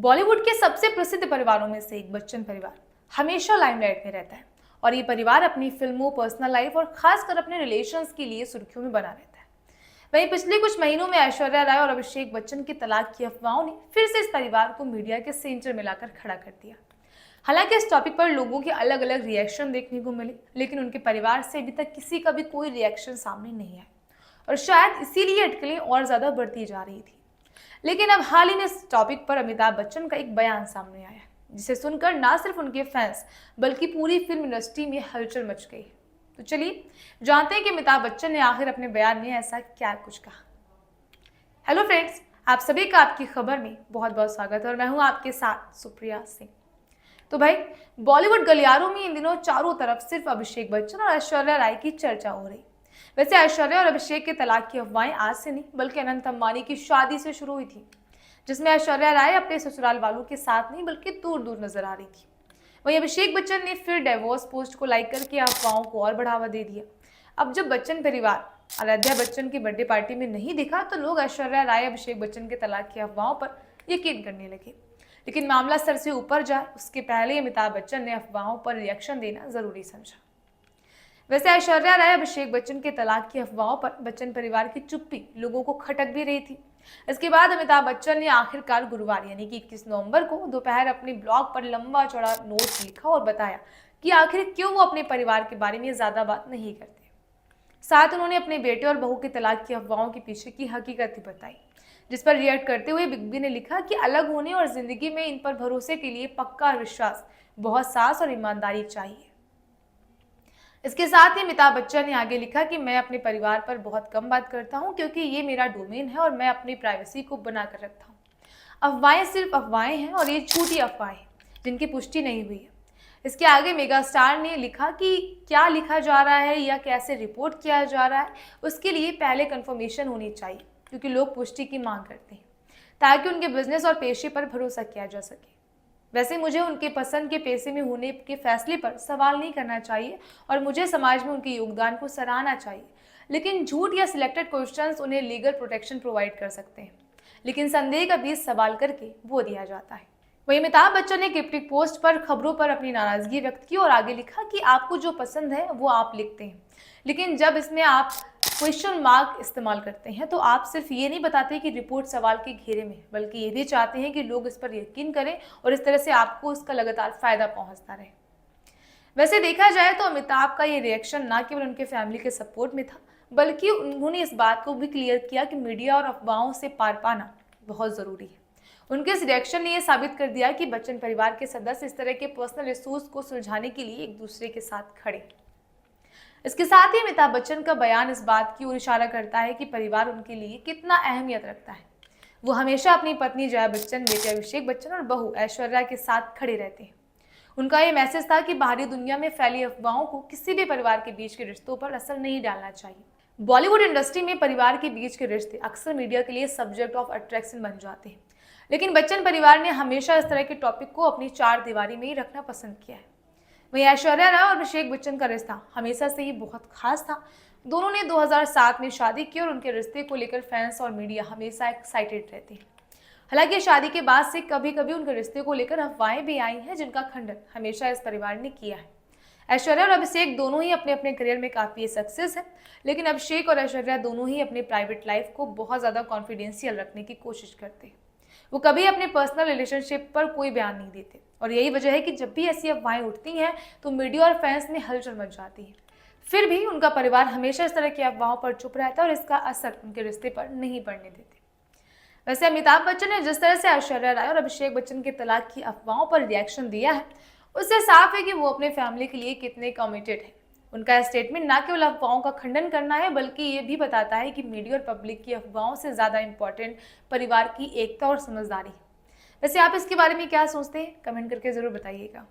बॉलीवुड के सबसे प्रसिद्ध परिवारों में से एक बच्चन परिवार हमेशा लाइमलाइट में रहता है और ये परिवार अपनी फिल्मों, पर्सनल लाइफ और खासकर अपने रिलेशंस के लिए सुर्खियों में बना रहता है। वहीं पिछले कुछ महीनों में ऐश्वर्या राय और अभिषेक बच्चन की तलाक की अफवाहों ने फिर से इस परिवार को मीडिया के सेंटर में लाकर खड़ा कर दिया। हालांकि इस टॉपिक पर लोगों के अलग अलग रिएक्शन देखने को मिले, लेकिन उनके परिवार से अभी तक किसी का भी कोई रिएक्शन सामने नहीं आया और शायद इसीलिए अटकलें और ज्यादा बढ़ती जा रही थी। लेकिन अब हाल ही में इस टॉपिक पर अमिताभ बच्चन का एक बयान सामने आया, जिसे सुनकर ना सिर्फ उनके फैंस बल्कि पूरी फिल्म इंडस्ट्री में हलचल मच गई। तो चलिए जानते हैं कि अमिताभ बच्चन ने आखिर अपने बयान में ऐसा क्या कुछ कहा। हेलो फ्रेंड्स, आप सभी का आपकी खबर में बहुत बहुत स्वागत है और मैं हूं आपके साथ सुप्रिया सिंह। तो भाई, बॉलीवुड गलियारों में इन दिनों चारों तरफ सिर्फ अभिषेक बच्चन और ऐश्वर्या राय की चर्चा हो रही। वैसे ऐश्वर्या और अभिषेक के तलाक की अफवाहें आज से नहीं बल्कि अनंत अंबानी की शादी से शुरू हुई थी, जिसमें ऐश्वर्या राय अपने ससुराल वालों के साथ नहीं बल्कि दूर दूर नजर आ रही थी। वहीं अभिषेक बच्चन ने फिर डिवोर्स पोस्ट को लाइक करके अफवाहों को और बढ़ावा दे दिया। अब जब बच्चन परिवार आराध्या बच्चन की बर्थडे पार्टी में नहीं दिखा तो लोग ऐश्वर्या राय अभिषेक बच्चन के तलाक की अफवाहों पर यकीन करने लगे। लेकिन मामला सर से ऊपर जाए उसके पहले अमिताभ बच्चन ने अफवाहों पर रिएक्शन देना जरूरी समझा। वैसे ऐश्वर्या राय अभिषेक बच्चन के तलाक की अफवाहों पर बच्चन परिवार की चुप्पी लोगों को खटक भी रही थी। इसके बाद अमिताभ बच्चन ने आखिरकार गुरुवार यानी कि 21 नवंबर को दोपहर अपने ब्लॉग पर लंबा चौड़ा नोट लिखा और बताया कि आखिर क्यों वो अपने परिवार के बारे में ज्यादा बात नहीं करते। साथ उन्होंने अपने बेटे और बहू के तलाक की अफवाहों के पीछे की हकीकत भी बताई, जिस पर रिएक्ट करते हुए बिग बी ने लिखा कि अलग होने और जिंदगी में इन पर भरोसे के लिए पक्का विश्वास, बहुत साहस और ईमानदारी चाहिए। इसके साथ ही अमिताभ बच्चन ने आगे लिखा कि मैं अपने परिवार पर बहुत कम बात करता हूं क्योंकि ये मेरा डोमेन है और मैं अपनी प्राइवेसी को बनाकर रखता हूं। अफवाहें सिर्फ अफवाहें हैं और ये झूठी अफवाहें जिनकी पुष्टि नहीं हुई है। इसके आगे मेगा स्टार ने लिखा कि क्या लिखा जा रहा है या कैसे रिपोर्ट किया जा रहा है उसके लिए पहले कंफर्मेशन होनी चाहिए, क्योंकि लोग पुष्टि की मांग करते हैं ताकि उनके बिजनेस और पेशे पर भरोसा किया जा सके। वैसे मुझे उनके पसंद के पेशे में होने के फैसले पर सवाल नहीं करना चाहिए और मुझे समाज में उनके योगदान को सराहना चाहिए, लेकिन झूठ या सिलेक्टेड क्वेश्चंस उन्हें लीगल प्रोटेक्शन प्रोवाइड कर सकते हैं, लेकिन संदेह का बीज सवाल करके वो दिया जाता है। वहीं अमिताभ बच्चन ने क्रिप्टिक पोस्ट पर खबरों पर अपनी नाराजगी व्यक्त की और आगे लिखा कि आपको जो पसंद है वो आप लिखते हैं, लेकिन जब इसमें आप क्वेश्चन मार्क इस्तेमाल करते हैं तो आप सिर्फ ये नहीं बताते कि रिपोर्ट सवाल के घेरे में, बल्कि ये भी चाहते हैं कि लोग इस पर यकीन करें और इस तरह से आपको उसका लगातार फायदा पहुंचता रहे। वैसे देखा जाए तो अमिताभ का ये रिएक्शन ना केवल उनके फैमिली के सपोर्ट में था, बल्कि उन्होंने इस बात को भी क्लियर किया कि मीडिया और अफवाहों से पार पाना बहुत जरूरी है। उनके इस रिएक्शन ने यह साबित कर दिया कि बच्चन परिवार के सदस्य इस तरह के पर्सनल इश्यूज को सुलझाने के लिए एक दूसरे के साथ खड़े। इसके साथ ही अमिताभ बच्चन का बयान इस बात की ओर इशारा करता है कि परिवार उनके लिए कितना अहमियत रखता है। वो हमेशा अपनी पत्नी जया बच्चन, बेटे अभिषेक बच्चन और बहू ऐश्वर्या के साथ खड़े रहते हैं। उनका ये मैसेज था कि बाहरी दुनिया में फैली अफवाहों को किसी भी परिवार के बीच के रिश्तों पर असर नहीं डालना चाहिए। बॉलीवुड इंडस्ट्री में परिवार के बीच के रिश्ते अक्सर मीडिया के लिए सब्जेक्ट ऑफ अट्रैक्शन बन जाते हैं, लेकिन बच्चन परिवार ने हमेशा इस तरह के टॉपिक को अपनी चार दीवारी में ही रखना पसंद किया है। वहीं ऐश्वर्या राय और अभिषेक बच्चन का रिश्ता हमेशा से ही बहुत खास था। दोनों ने 2007 में शादी की और उनके रिश्ते को लेकर फैंस और मीडिया हमेशा एक्साइटेड रहते हैं। हालांकि शादी के बाद से कभी कभी उनके रिश्ते को लेकर अफवाहें भी आई हैं, जिनका खंडन हमेशा इस परिवार ने किया है। ऐश्वर्या और अभिषेक दोनों ही अपने अपने करियर में काफी सक्सेस है, लेकिन अभिषेक और ऐश्वर्या दोनों ही अपने प्राइवेट लाइफ को बहुत ज्यादा कॉन्फिडेंशियल रखने की कोशिश करते हैं। वो कभी अपने पर्सनल रिलेशनशिप पर कोई बयान नहीं देते और यही वजह है कि जब भी ऐसी अफवाहें उठती हैं तो मीडिया और फैंस में हलचल मच जाती है। फिर भी उनका परिवार हमेशा इस तरह की अफवाहों पर चुप रहता है और इसका असर उनके रिश्ते पर नहीं पड़ने देते। वैसे अमिताभ बच्चन ने जिस तरह से ऐश्वर्या राय और अभिषेक बच्चन के तलाक की अफवाहों पर रिएक्शन दिया है, उससे साफ है कि वो अपने फैमिली के लिए कितने कमिटेड है। उनका स्टेटमेंट ना केवल अफवाहों का खंडन करना है, बल्कि ये भी बताता है कि मीडिया और पब्लिक की अफवाहों से ज्यादा इंपॉर्टेंट परिवार की एकता और समझदारी। वैसे आप इसके बारे में क्या सोचते हैं? कमेंट करके जरूर बताइएगा।